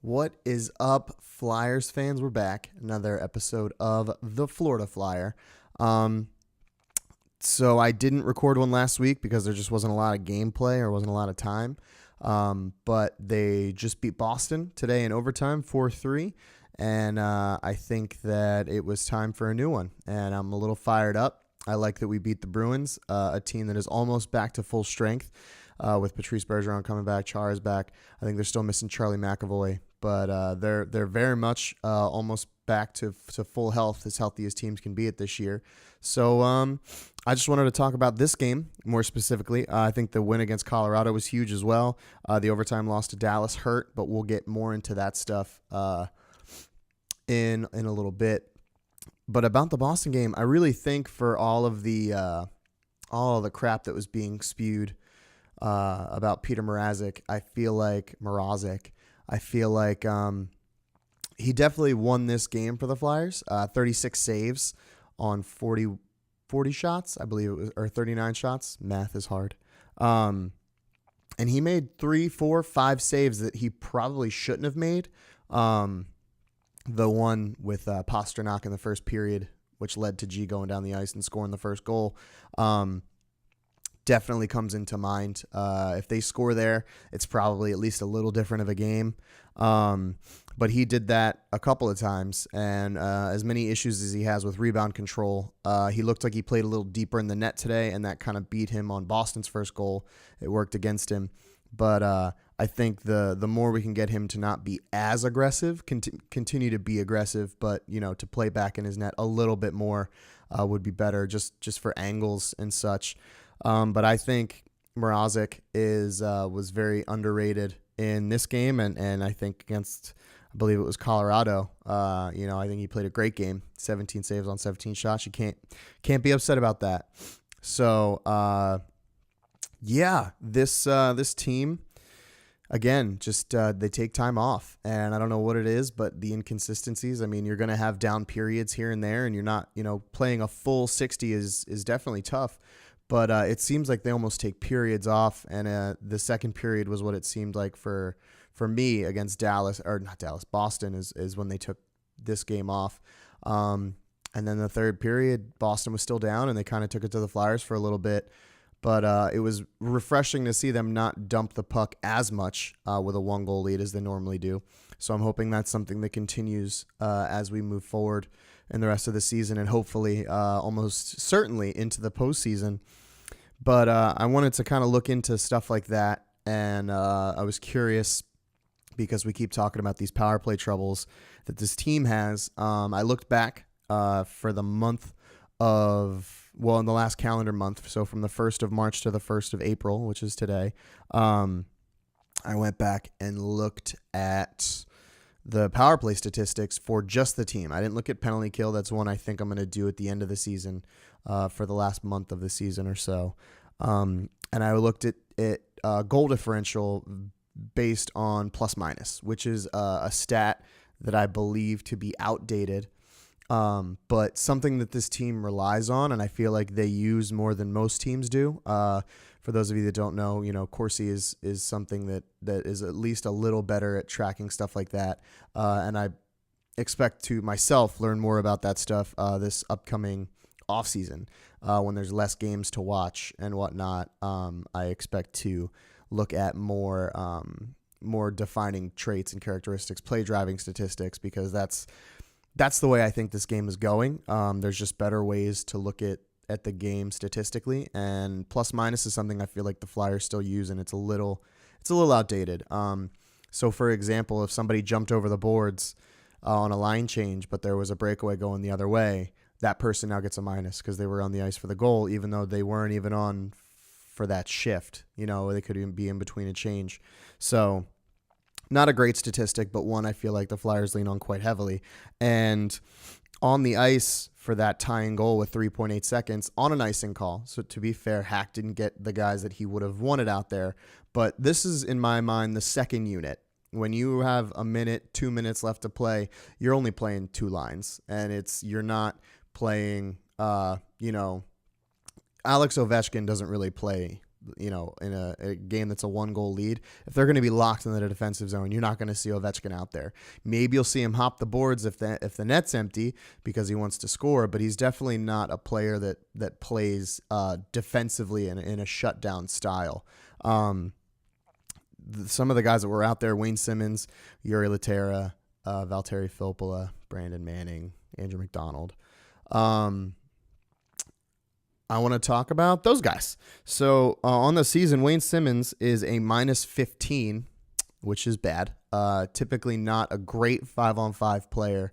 What is up, Flyers fans? We're back. Another episode of The Florida Flyer. Um, so I didn't record one last week because there just wasn't a lot of gameplay or wasn't a lot of time. But they just beat Boston today in overtime, 4-3. And I think that it was time for a new one. And I'm a little fired up. I like that we beat the Bruins, a team that is almost back to full strength. With Patrice Bergeron coming back, Chara's back. I think they're still missing Charlie McAvoy, but they're very much almost back to full health, as healthy as teams can be at this year. So I just wanted to talk about this game more specifically. I think the win against Colorado was huge as well. The overtime loss to Dallas hurt, but we'll get more into that stuff in a little bit. But about the Boston game, I really think for all of the crap that was being spewed about Peter Mrazek, I feel like he definitely won this game for the Flyers. 36 saves on 40 shots, I believe it was, or 39 shots. Math is hard. And he made 3, 4, 5 saves that he probably shouldn't have made. The one with Pastrnak in the first period, which led to G going down the ice and scoring the first goal. Definitely comes into mind. If they score there, it's probably at least a little different of a game. But he did that a couple of times, and as many issues as he has with rebound control, he looked like he played a little deeper in the net today, and that kind of beat him on Boston's first goal. It worked against him. But I think the more we can get him to not be as aggressive, continue to be aggressive, but to play back in his net a little bit more would be better, just for angles and such. But I think Mrazek was very underrated in this game, and I think against, I believe it was Colorado. I think he played a great game. 17 saves on 17 shots. You can't be upset about that. So this team again, just they take time off, and I don't know what it is, but the inconsistencies. I mean, you're going to have down periods here and there, and you're not, playing a full 60 is definitely tough. But it seems like they almost take periods off, and the second period was what it seemed like for me against Boston is when they took this game off. And then the third period, Boston was still down, and they kind of took it to the Flyers for a little bit. But it was refreshing to see them not dump the puck as much with a 1-goal lead as they normally do. So I'm hoping that's something that continues as we move forward in the rest of the season, and hopefully almost certainly into the postseason. But I wanted to kind of look into stuff like that, and I was curious because we keep talking about these power play troubles that this team has. I looked back for the month in the last calendar month, so from the 1st of March to the 1st of April, which is today. I went back and looked at the power play statistics for just the team. I didn't look at penalty kill. That's one I think I'm going to do at the end of the season for the last month of the season or so. And I looked at goal differential based on plus minus, which is a stat that I believe to be outdated, but something that this team relies on, and I feel like they use more than most teams do. For those of you that don't know, Corsi is something that is at least a little better at tracking stuff like that. And I expect to myself learn more about that stuff this upcoming offseason when there's less games to watch and whatnot. I expect to look at more defining traits and characteristics, play driving statistics, because that's the way I think this game is going. There's just better ways to look at the game statistically, and plus minus is something I feel like the Flyers still use, and it's a little outdated. So for example, if somebody jumped over the boards on a line change, but there was a breakaway going the other way, that person now gets a minus because they were on the ice for the goal, even though they weren't even on for that shift. They could even be in between a change. So not a great statistic, but one I feel like the Flyers lean on quite heavily. And on the ice for that tying goal with 3.8 seconds on an icing call. So to be fair, Hack didn't get the guys that he would have wanted out there. But this is, in my mind, the second unit. When you have a minute, 2 minutes left to play, you're only playing 2 lines. And you're not playing, Alex Ovechkin doesn't really play in a game that's a 1-goal lead, if they're going to be locked in the defensive zone, you're not going to see Ovechkin out there. Maybe you'll see him hop the boards if the net's empty because he wants to score, but he's definitely not a player that plays defensively in a shutdown style. Some of the guys that were out there: Wayne Simmonds, Jiri Lehtera, Valtteri Filppula, Brandon Manning, Andrew McDonald. I want to talk about those guys. So on the season, Wayne Simmonds is a -15, which is bad. Typically not a great 5-on-5 player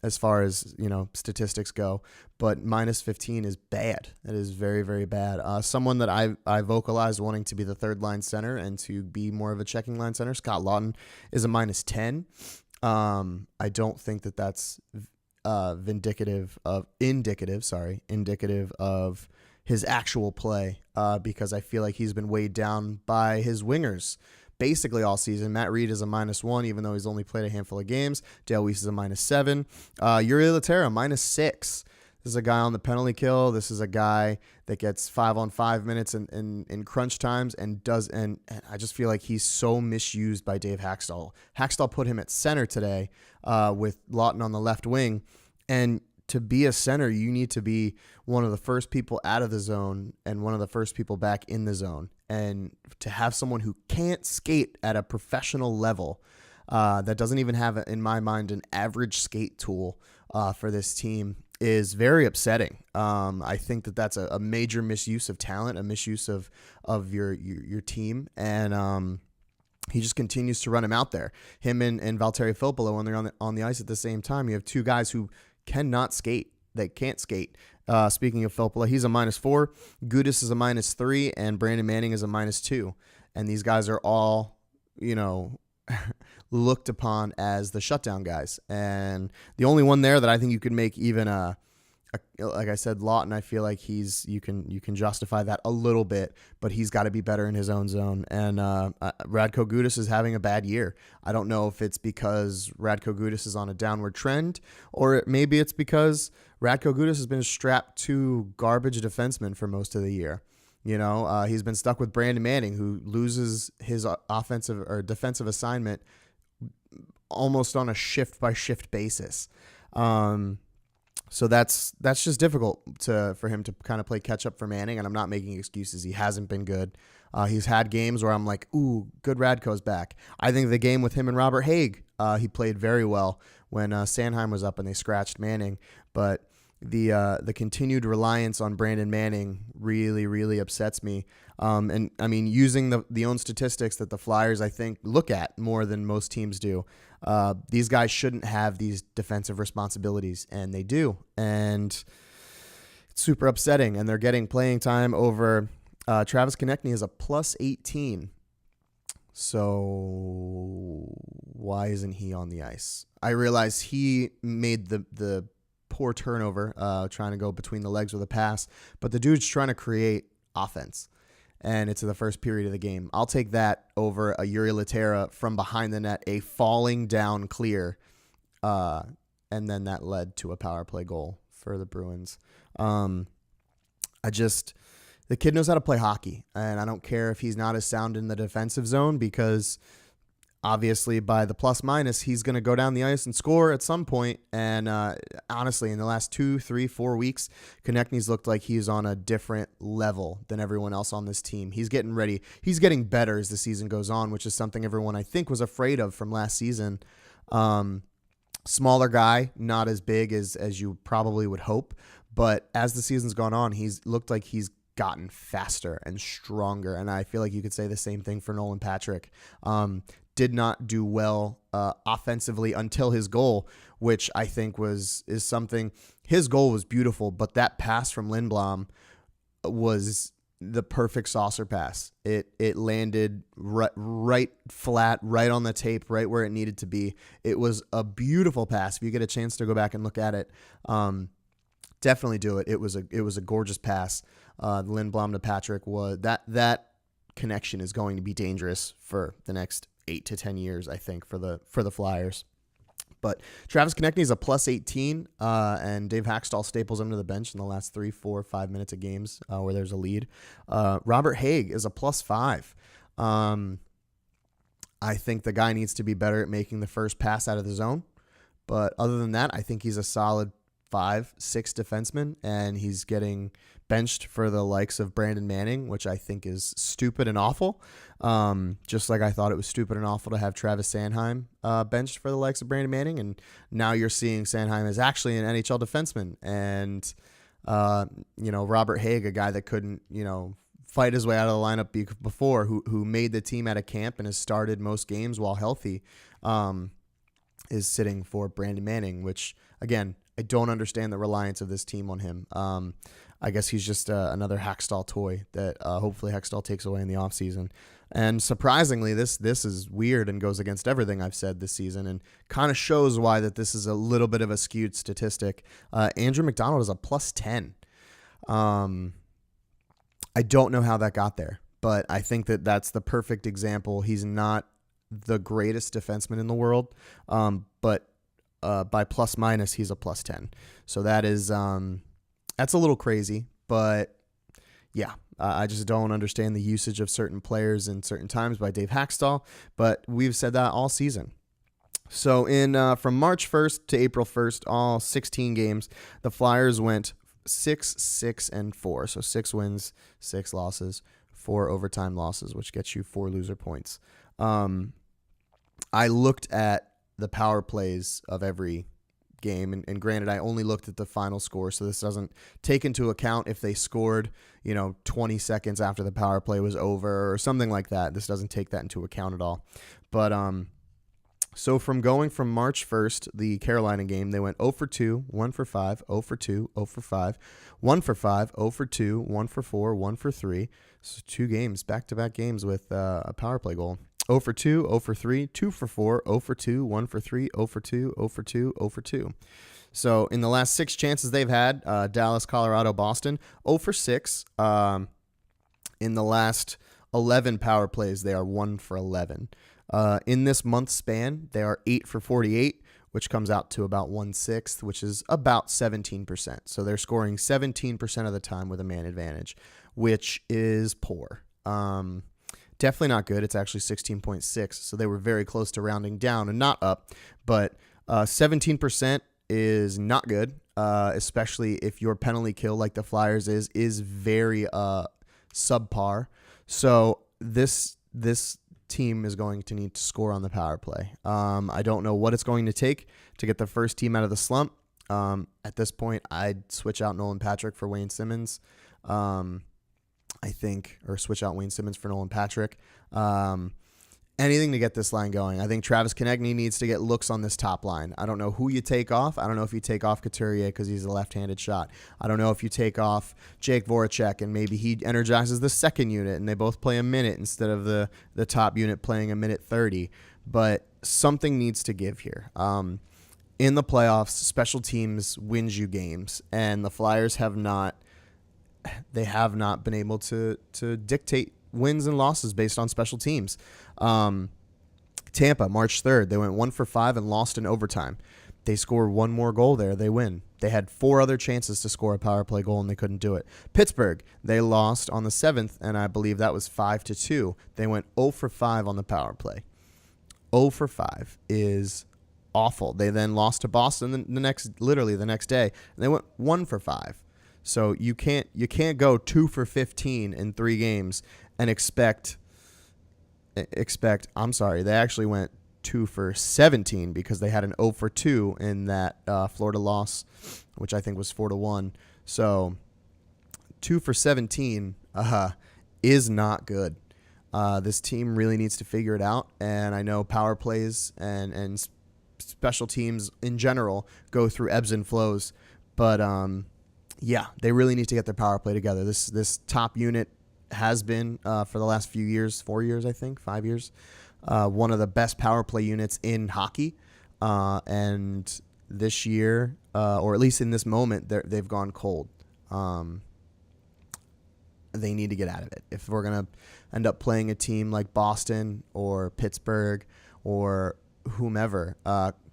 as far as statistics go, but -15 is bad. It is very, very bad. Someone that I vocalized wanting to be the third line center and to be more of a checking line center, Scott Laughton, is a -10. I don't think that that's indicative of his actual play, because I feel like he's been weighed down by his wingers basically all season. Matt Reed is a -1, even though he's only played a handful of games. Dale Weiss is a -7. Jiri Lehtera, -6. This is a guy on the penalty kill. This is a guy that gets 5-on-5 minutes in crunch times and I just feel like he's so misused by Dave Haxtell. Haxtell put him at center today with Laughton on the left wing. And to be a center, you need to be one of the first people out of the zone and one of the first people back in the zone. And to have someone who can't skate at a professional level, that doesn't even have, in my mind, an average skate tool for this team is very upsetting. I think that that's a major misuse of talent, a misuse of your team, and he just continues to run him out there. Him and Valtteri Filppula, when they're on the ice at the same time, you have two guys who cannot skate. They can't skate. Speaking of Filppula, he's a -4. Gudas is a -3, and Brandon Manning is a -2. And these guys are all, looked upon as the shutdown guys. And the only one there that I think you could make even like I said, Laughton, I feel like you can justify that a little bit, but he's got to be better in his own zone. And Radko Gudas is having a bad year. I don't know if it's because Radko Gudas is on a downward trend, or maybe it's because Radko Gudas has been strapped to garbage defensemen for most of the year. He's been stuck with Brandon Manning, who loses his offensive or defensive assignment almost on a shift-by-shift basis. So that's just difficult for him to kind of play catch up for Manning, and I'm not making excuses. He hasn't been good. He's had games where I'm like, ooh, good Radko's back. I think the game with him and Robert Haig, he played very well when Sanheim was up and they scratched Manning. But the continued reliance on Brandon Manning really, really upsets me. And I mean, using the own statistics that the Flyers, I think, look at more than most teams do. These guys shouldn't have these defensive responsibilities, and they do. And it's super upsetting. And they're getting playing time over Travis Konechny is a +18. So why isn't he on the ice? I realize he made the poor turnover, trying to go between the legs with a pass, but the dude's trying to create offense, and it's in the first period of the game. I'll take that over a Jiri Lehtera from behind the net, a falling down clear, and then that led to a power play goal for the Bruins. The kid knows how to play hockey, and I don't care if he's not as sound in the defensive zone, because obviously by the plus-minus, he's going to go down the ice and score at some point. And honestly, in the last 2, 3, 4 weeks, Konechny's looked like he's on a different level than everyone else on this team. He's getting ready. He's getting better as the season goes on, which is something everyone, I think, was afraid of from last season. Smaller guy, not as big as you probably would hope. But as the season's gone on, he's looked like he's gotten faster and stronger. And I feel like you could say the same thing for Nolan Patrick. Did not do well offensively until his goal, which I think is something. His goal was beautiful, but that pass from Lindblom was the perfect saucer pass. It landed right flat, right on the tape, right where it needed to be. It was a beautiful pass. If you get a chance to go back and look at it, definitely do it. It was a gorgeous pass. Lindblom to Patrick was that connection is going to be dangerous for the next 8 to 10 years, I think, for the Flyers. But Travis Konechny is a plus 18, and Dave Haxtell staples him to the bench in the last 3, 4, 5 minutes of games where there's a lead. Robert Haig is a plus 5. I think the guy needs to be better at making the first pass out of the zone. But other than that, I think he's a solid 5, 6 defenseman, and he's getting benched for the likes of Brandon Manning, which I think is stupid and awful. Just like I thought it was stupid and awful to have Travis Sanheim benched for the likes of Brandon Manning, and now you're seeing Sanheim as actually an NHL defenseman, and Robert Haig, a guy that couldn't fight his way out of the lineup before, who made the team at a camp and has started most games while healthy, is sitting for Brandon Manning, which again, I don't understand the reliance of this team on him. I guess he's just another Haxtell toy that hopefully Haxtell takes away in the offseason. And surprisingly, this is weird and goes against everything I've said this season and kind of shows why that this is a little bit of a skewed statistic. Andrew McDonald is a plus 10. I don't know how that got there, but I think that that's the perfect example. He's not the greatest defenseman in the world, but by plus minus, he's a plus 10. So that is that's a little crazy, but yeah, I just don't understand the usage of certain players in certain times by Dave Haxtell, but we've said that all season. So from March 1st to April 1st, all 16 games, the Flyers went 6, 6, and 4. So 6 wins, 6 losses, 4 overtime losses, which gets you 4 loser points. I looked at the power plays of every game, and granted, I only looked at the final score, so this doesn't take into account if they scored 20 seconds after the power play was over or something like that. This doesn't take that into account at all. But so from March 1st, the Carolina game, they went 0 for 2, 1 for 5, 0 for 2, 0 for 5, 1 for 5, 0 for 2, 1 for 4, 1 for 3. So 2 games, back-to-back games with a power play goal. 0 for 2, 0 for 3, 2 for 4, 0 for 2, 1 for 3, 0 for 2, 0 for 2, 0 for 2. So in the last 6 chances they've had, Dallas, Colorado, Boston, 0 for 6. In the last 11 power plays, they are 1 for 11. In this month span, they are 8 for 48, which comes out to about 1/6, which is about 17%. So they're scoring 17% of the time with a man advantage, which is poor. Definitely not good. It's actually 16.6. So they were very close to rounding down and not up. But 17% is not good, especially if your penalty kill, like the Flyers is very subpar. So this team is going to need to score on the power play. I don't know what it's going to take to get the first team out of the slump. At this point, I'd switch out Nolan Patrick for Wayne Simmons. Or switch out Wayne Simmons for Nolan Patrick. Anything to get this line going. I think Travis Konechny needs to get looks on this top line. I don't know who you take off. I don't know if you take off Couturier because he's a left-handed shot. I don't know if you take off Jake Voracek and maybe he energizes the second unit and they both play a minute instead of the top unit playing a minute 30. But something needs to give here. In the playoffs, special teams wins you games, and the Flyers have not been able to dictate wins and losses based on special teams. Tampa, March 3rd, they went 1 for 5 and lost in overtime. They score one more goal there, they win. They had 4 other chances to score a power play goal and they couldn't do it. Pittsburgh, they lost on the 7th, and I believe that was 5-2. They went 0 for 5 on the power play. 0 for 5 is awful. They then lost to Boston the next day, and they went 1 for 5. So you can't go 2 for 15 in 3 games and expect. I'm sorry, they actually went 2 for 17 because they had an 0 for 2 in that Florida loss, which I think was 4-1. So 2 for 17 is not good. This team really needs to figure it out, and I know power plays and special teams in general go through ebbs and flows, but yeah, they really need to get their power play together. This top unit has been, for the last few years, 4 years, I think, 5 years, one of the best power play units in hockey. And this year, or at least in this moment, they've gone cold. They need to get out of it. If we're going to end up playing a team like Boston or Pittsburgh or whomever.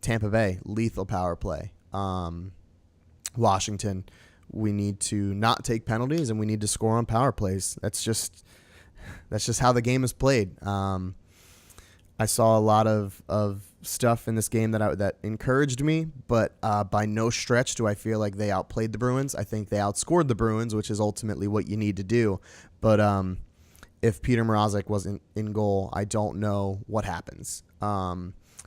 Tampa Bay, lethal power play. Washington, we need to not take penalties and we need to score on power plays. That's just how the game is played. I saw a lot of stuff in this game that encouraged me, but by no stretch do I feel like they outplayed the Bruins. I think they outscored the Bruins, which is ultimately what you need to do. But if Peter Mrazek wasn't in goal, I don't know what happens.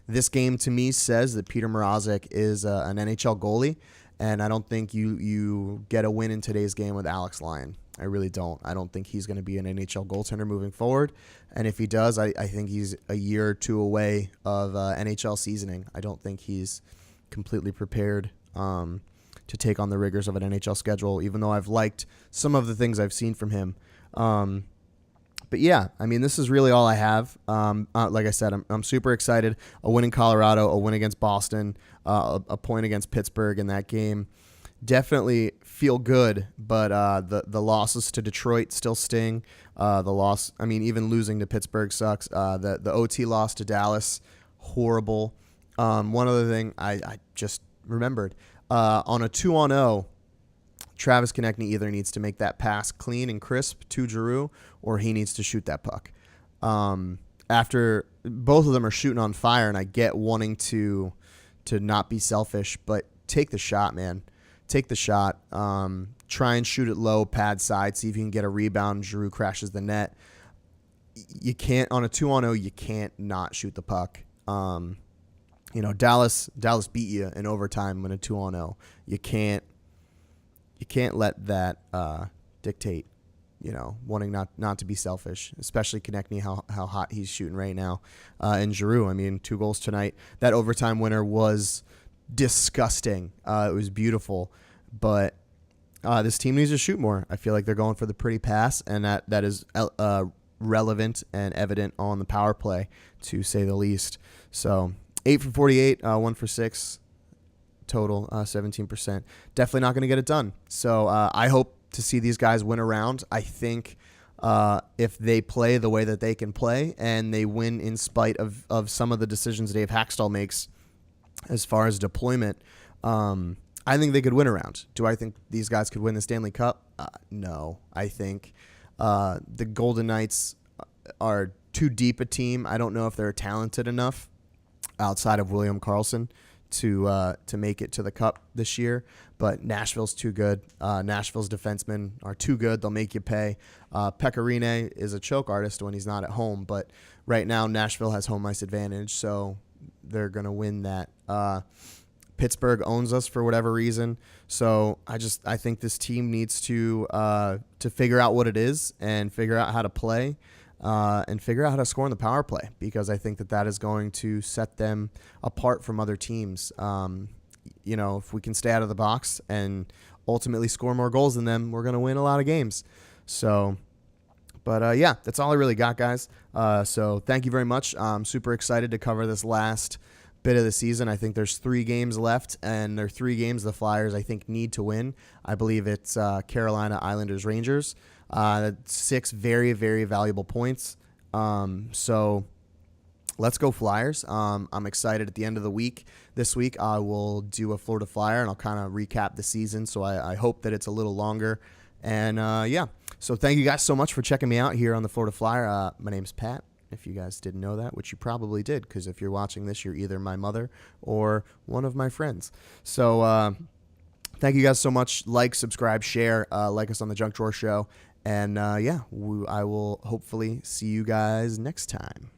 This game to me says that Peter Mrazek is an NHL goalie, and I don't think you get a win in today's game with Alex Lyon. I really don't. I don't think he's going to be an NHL goaltender moving forward. And if he does, I think he's a year or two away of NHL seasoning. I don't think he's completely prepared to take on the rigors of an NHL schedule, even though I've liked some of the things I've seen from him. But yeah, I mean, this is really all I have. Like I said, I'm super excited. A win in Colorado, a win against Boston, a point against Pittsburgh in that game. Definitely feel good, but the losses to Detroit still sting. Even losing to Pittsburgh sucks. The OT loss to Dallas, horrible. One other thing I just remembered, on a 2-on-0, Travis Konechny either needs to make that pass clean and crisp to Giroux, or he needs to shoot that puck. After both of them are shooting on fire, and I get wanting to not be selfish, but take the shot, man. Take the shot. Try and shoot it low, pad side, see if you can get a rebound. Giroux crashes the net. You can't, on a 2-on-0, you can't not shoot the puck. Dallas beat you in overtime in a 2-on-0. You can't let that dictate, wanting not to be selfish, especially Konechny, how hot he's shooting right now. And Giroux, 2 goals tonight. That overtime winner was disgusting. It was beautiful, but this team needs to shoot more. I feel like they're going for the pretty pass, and that is relevant and evident on the power play, to say the least. So 8 for 48, 1 for 6 total, 17%. Definitely not going to get it done. So I hope to see these guys win a round. I think if they play the way that they can play and they win in spite of some of the decisions Dave Haxtell makes as far as deployment, I think they could win a round. Do I think these guys could win the Stanley Cup? No. I think the Golden Knights are too deep a team. I don't know if they're talented enough outside of William Karlsson to make it to the Cup this year, but Nashville's too good. Nashville's defensemen are too good. They'll make you pay. Pekka Rinne is a choke artist when he's not at home, but right now Nashville has home ice advantage, so they're going to win that. Pittsburgh owns us for whatever reason, so I think this team needs to figure out what it is and figure out how to play. And figure out how to score in the power play, because I think that is going to set them apart from other teams. If we can stay out of the box and ultimately score more goals than them, we're going to win a lot of games. So, but yeah, that's all I really got, guys. So thank you very much. I'm super excited to cover this last bit of the season. I think there's 3 games left, and there are 3 games the Flyers, I think, need to win. I believe it's Carolina, Islanders, Rangers. 6 very, very valuable points. So let's go Flyers. I'm excited. At the end of the week, this week, I will do a Florida Flyer, and I'll kind of recap the season. So I hope that it's a little longer. And yeah, so thank you guys so much for checking me out here on the Florida Flyer. My name's Pat, if you guys didn't know that, which you probably did, because if you're watching this, you're either my mother or one of my friends. So thank you guys so much. Like, subscribe, share, like us on the Junk Drawer Show. And yeah, I will hopefully see you guys next time.